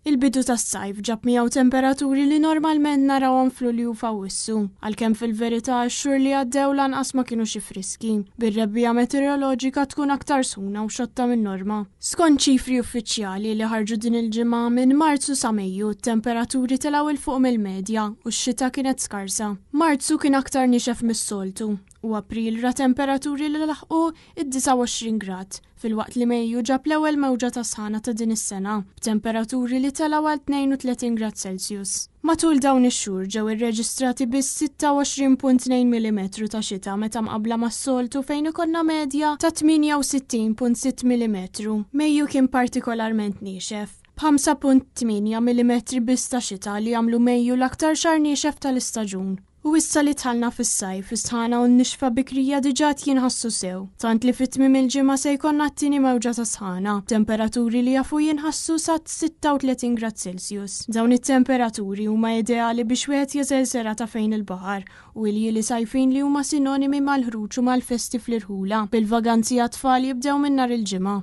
Il-bidu tas-sajf ġab miegħu temperaturi li normalment narawhom f'Lulju f'Awwissu, għalkemm fil-verità x-xhur li għaddew lanqas ma kienu xi friski. Bir-rebbija meteoroloġika tkun aktar suna u xotta min-norma. Skont ċifri uffiċjali li ħarġu din il-ġimgħa minn Marzu sa Mejju, t-temperaturi telgħu il fuq mill-medja u x-xita kienet skarsa. Marzu kien aktar nixef mis-soltu u April ra temperaturi li laħqu id-29 grad, fil-waqt li Mejju ġab l-ewwel mewġa ta' sħana ta' din is-sena, b'temperaturi li telgħu għal 32 grad Celsius. Matul dawn ix-xhur ġew irreġistrati biss 26.2 mm ta' xita meta mqabbla mas-soltu fejn ikollna medja ta' 68.6 mm. Mejju kien partikolarment niexef, b'5.8 mm biss ta' xita li jagħmlu Mejju l-aktar xahar niexef tal-istaġun. U issa li tħallna fis-sajf, is-sħana u n-nixfa bikrija diġà jinħassu sew. Tant li fit-tmiem il-ġimgħa se jkollna t-tieni mewġa ta' sħana, temperaturi li jafu jinħassu sa 36 grad Celsius. Dawn it-temperaturi huma ideali biex wieħed jeżel sera ta' fejn il-baħar u li sajfin li huma sinonimi mal-ħruġ u mal-festi fl-irħula bil-vaganzi għat-tfal jibdew minn nhar il-ġimgħa.